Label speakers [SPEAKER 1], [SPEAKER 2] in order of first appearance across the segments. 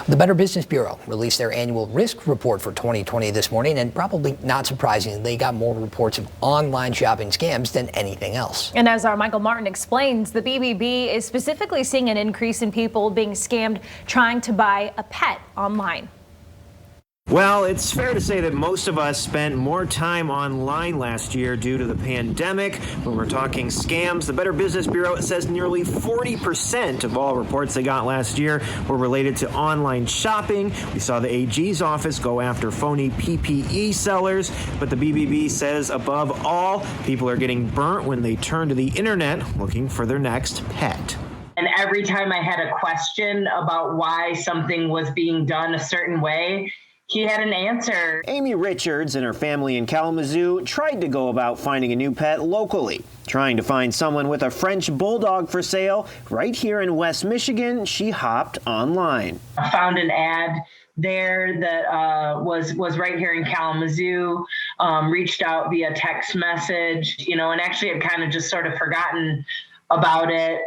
[SPEAKER 1] The Better Business Bureau released their annual risk report for 2020 this morning, and probably not surprising, they got more reports of online shopping scams than anything else.
[SPEAKER 2] And as our Michael Martin explains, the BBB is specifically seeing an increase in people being scammed trying to buy a pet online.
[SPEAKER 3] Well, it's fair to say that most of us spent more time online last year due to the pandemic. When we're talking scams, the Better Business Bureau says nearly 40% of all reports they got last year were related to online shopping. We saw the AG's office go after phony PPE sellers, but the BBB says above all, people are getting burnt when they turn to the internet looking for their next pet.
[SPEAKER 4] And every time I had a question about why something was being done a certain way, he had an answer.
[SPEAKER 3] Amy Richards and her family in Kalamazoo tried to go about finding a new pet locally. Trying to find someone with a French bulldog for sale right here in West Michigan, she hopped online.
[SPEAKER 4] I found an ad there that was right here in Kalamazoo, reached out via text message, and actually had kind of just sort of forgotten about it.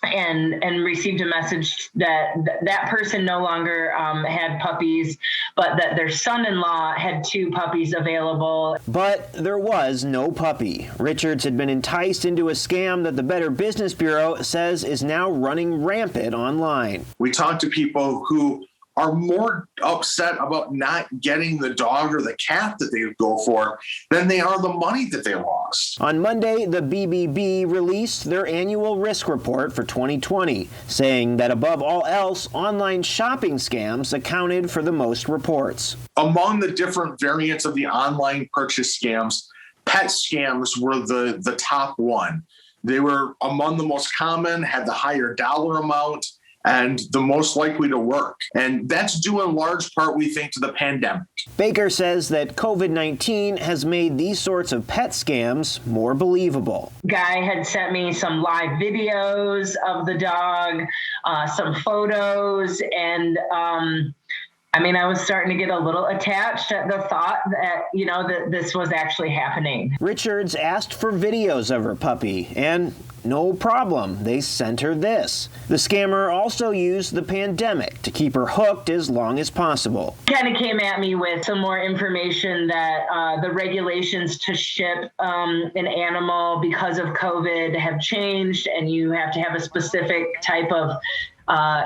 [SPEAKER 4] And received a message that that person no longer had puppies, but that their son-in-law had 2 puppies available.
[SPEAKER 3] But there was no puppy. Richards had been enticed into a scam that the Better Business Bureau says is now running rampant online.
[SPEAKER 5] We talked to people who are more upset about not getting the dog or the cat that they go for than they are the money that they lost.
[SPEAKER 3] On Monday, the BBB released their annual risk report for 2020, saying that above all else, online shopping scams accounted for the most reports.
[SPEAKER 5] Among the different variants of the online purchase scams, pet scams were the top one. They were among the most common, had the higher dollar amount, and the most likely to work. And that's due in large part, we think, to the pandemic.
[SPEAKER 3] Baker says that COVID-19 has made these sorts of pet scams more believable.
[SPEAKER 4] Guy had sent me some live videos of the dog, some photos, and I was starting to get a little attached at the thought that, that this was actually happening.
[SPEAKER 3] Richards asked for videos of her puppy, and no problem, they sent her this. The scammer also used the pandemic to keep her hooked as long as possible.
[SPEAKER 4] Kind of came at me with some more information that the regulations to ship an animal because of COVID have changed, and you have to have a specific type of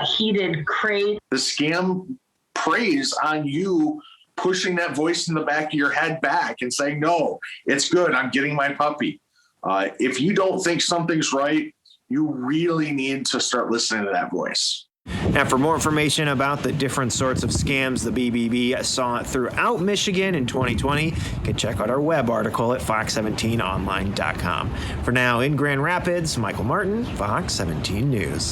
[SPEAKER 4] heated crate.
[SPEAKER 5] The scam preys on you pushing that voice in the back of your head back and saying, no, it's good, I'm getting my puppy. If you don't think something's right, you really need to start listening to that voice.
[SPEAKER 3] Now, for more information about the different sorts of scams the BBB saw throughout Michigan in 2020, you can check out our web article at fox17online.com. For now, in Grand Rapids, Michael Martin, Fox 17 News.